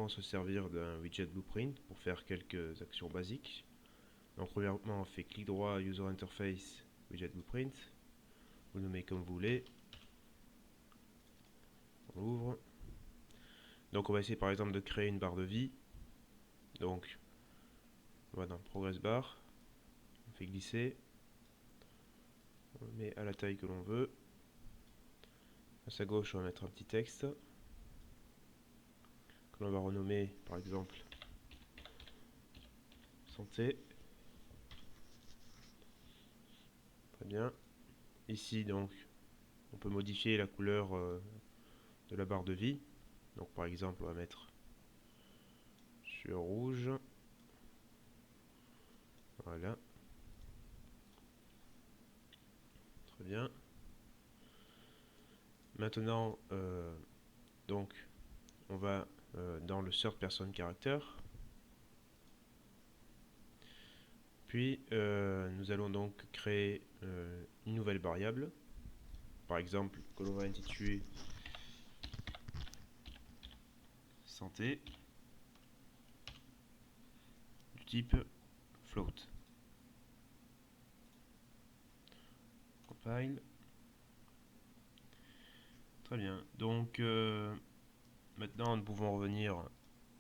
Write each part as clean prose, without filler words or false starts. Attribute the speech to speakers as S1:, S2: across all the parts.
S1: simplement se servir d'un widget blueprint pour faire quelques actions basiques. Donc premièrement, on fait clic droit, User Interface, widget blueprint. Vous le nommez comme vous voulez. On l'ouvre. Donc on va essayer par exemple de créer une barre de vie. Donc on va dans Progress Bar. On fait glisser. On le met à la taille que l'on veut. À sa gauche, on va mettre un petit texte que l'on va renommer par exemple santé. Très bien. Ici donc on peut modifier la couleur de la barre de vie. Donc par exemple on va mettre sur rouge. Voilà. Très bien. Maintenant donc on va dans le third person character. Puis nous allons donc créer une nouvelle variable. Par exemple que l'on va intituler santé du type float. Compile. Très bien. Donc maintenant nous pouvons revenir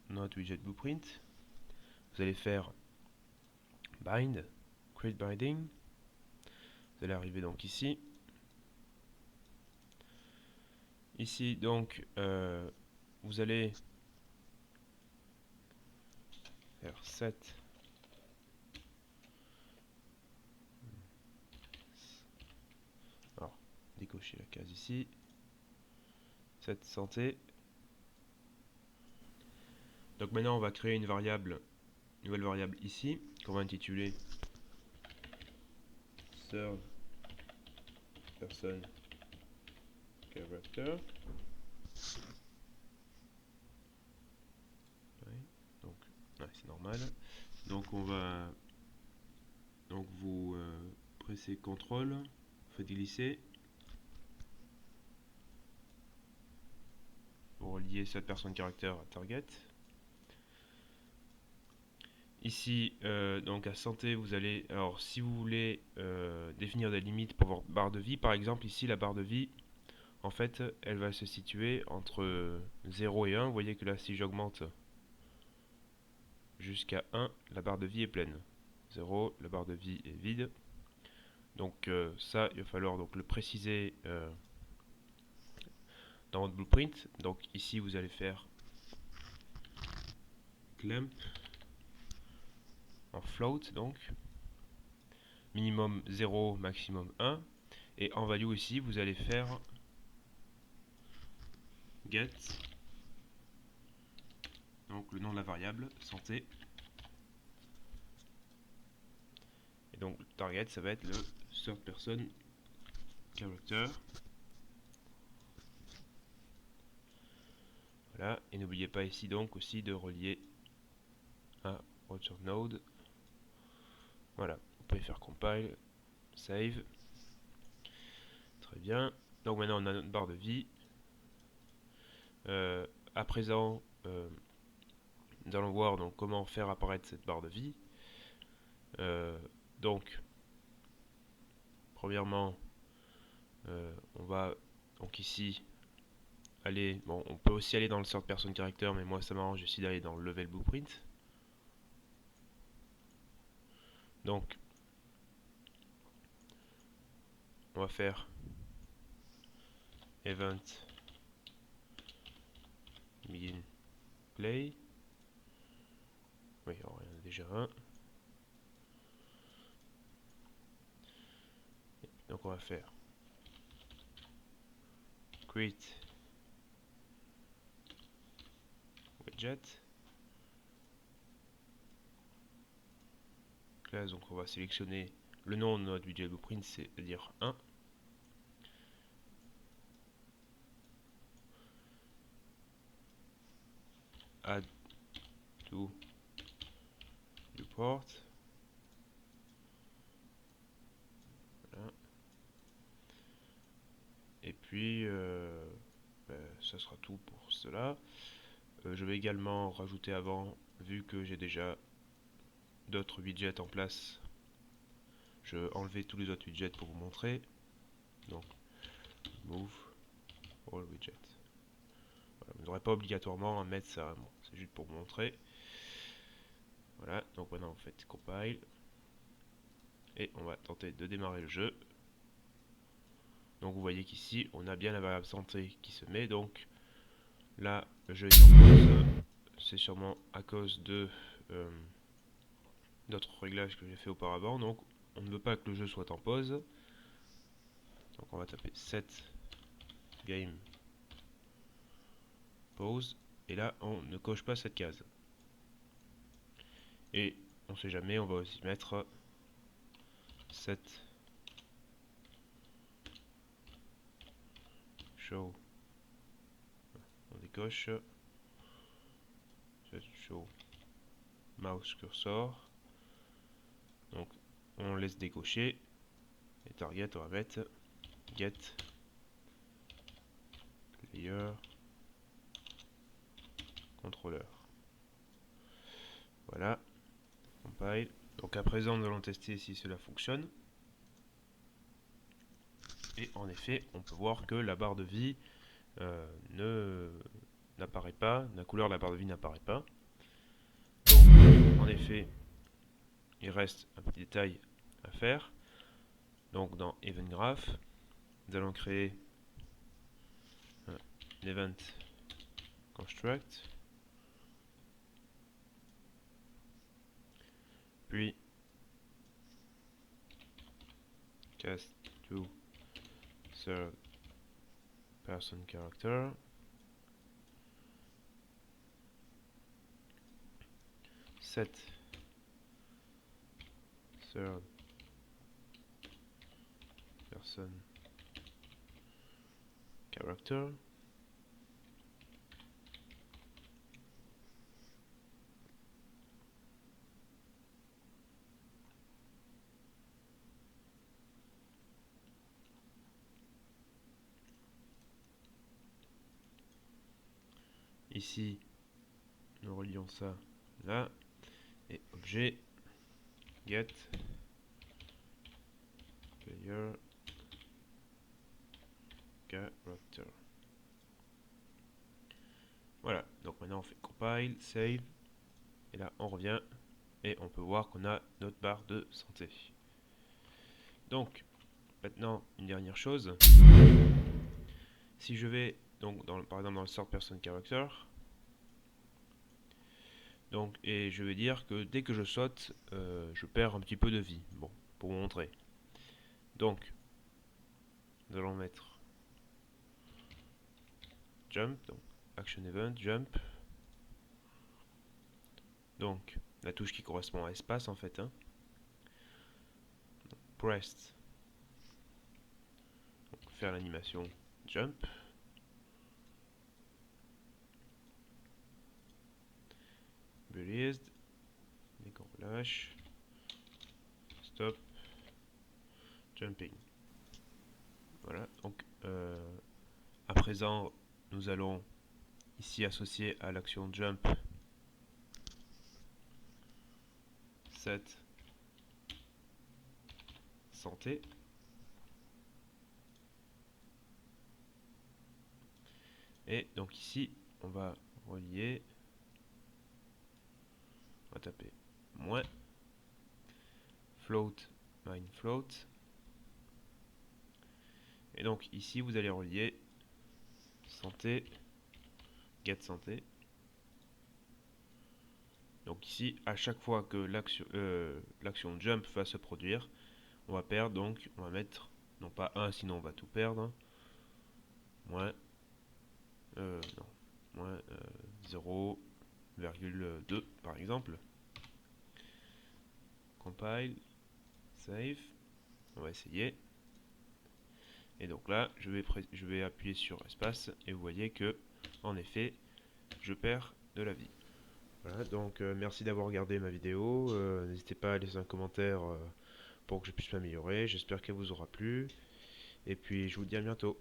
S1: dans notre widget blueprint. Vous allez faire bind, create binding. Vous allez arriver donc ici. Ici donc vous allez faire set alors décocher la case ici, set santé. Donc maintenant on va créer une nouvelle variable ici qu'on va intituler third person character. Donc c'est normal. Donc on va vous pressez CTRL, vous faites glisser pour relier cette personne caractère à target. Ici donc à santé vous allez, alors si vous voulez définir des limites pour votre barre de vie, par exemple ici la barre de vie en fait elle va se situer entre 0 et 1. Vous voyez que là si j'augmente jusqu'à 1, la barre de vie est pleine. 0, la barre de vie est vide. Donc ça il va falloir donc le préciser dans votre blueprint. Donc ici vous allez faire clamp en float, donc minimum 0, maximum 1, et en value ici vous allez faire get, donc le nom de la variable santé, et donc le target ça va être le third person character. Voilà, et n'oubliez pas ici donc aussi de relier à votre node. Voilà, vous pouvez faire compile, save. Très bien. Donc maintenant on a notre barre de vie. À présent, nous allons voir donc comment faire apparaître cette barre de vie. Donc, premièrement, on va donc ici aller. Bon, on peut aussi aller dans le third person character, mais moi ça m'arrange aussi d'aller dans le level blueprint. Donc, on va faire event begin play. Oui, alors il y en a déjà un. Donc on va faire create widget classe. Donc on va sélectionner le nom de notre widget blueprint, c'est-à-dire 1. Add to viewport. Voilà. Et puis ça sera tout pour cela. je vais également rajouter avant, vu que j'ai déjà d'autres widgets en place, je vais enlever tous les autres widgets pour vous montrer. Donc, move all widgets. Voilà, vous n'aurez pas obligatoirement à mettre ça, bon, c'est juste pour vous montrer. Voilà, donc maintenant on fait compile. Et on va tenter de démarrer le jeu. Donc vous voyez qu'ici on a bien la variable santé qui se met. Donc là le jeu est en pause. C'est sûrement à cause de d'autres réglages que j'ai fait auparavant. Donc on ne veut pas que le jeu soit en pause. Donc on va taper set game pause. Et là on ne coche pas cette case. Et on sait jamais, on va aussi mettre set show. On décoche. Set show mouse cursor. Donc on laisse décocher. Et target on va mettre get player controller. Voilà, compile. Donc à présent nous allons tester si cela fonctionne. Et en effet on peut voir que la barre de vie n'apparaît pas, la couleur de la barre de vie n'apparaît pas. Donc en effet il reste un petit détail à faire. Donc dans Event Graph nous allons créer un event construct, puis cast to third person character, set third person character, ici nous relions ça là, et objet get player character. Voilà, donc maintenant on fait compile, save, et là on revient et on peut voir qu'on a notre barre de santé. Donc maintenant une dernière chose, si je vais donc par exemple dans le sort person character, donc et je vais dire que dès que je saute, je perds un petit peu de vie. Bon, pour vous montrer. Donc nous allons mettre jump, donc action event jump. Donc la touche qui correspond à espace en fait. Pressed. Donc, faire l'animation jump. Released. Dès qu'on relâche. Stop. Jumping. Voilà, donc à présent nous allons ici associer à l'action jump set santé. Et donc ici on va relier, on va taper moins float mine float. Et donc ici vous allez relier santé get santé. Donc ici à chaque fois que l'action jump va se produire, on va perdre, donc on va mettre non pas 1 sinon on va tout perdre, moins non, moins 0,2 par exemple. Compile, save, on va essayer. Et donc là, je vais appuyer sur espace et vous voyez que, en effet, je perds de la vie. Voilà, donc merci d'avoir regardé ma vidéo. N'hésitez pas à laisser un commentaire pour que je puisse m'améliorer. J'espère qu'elle vous aura plu. Et puis, je vous dis à bientôt.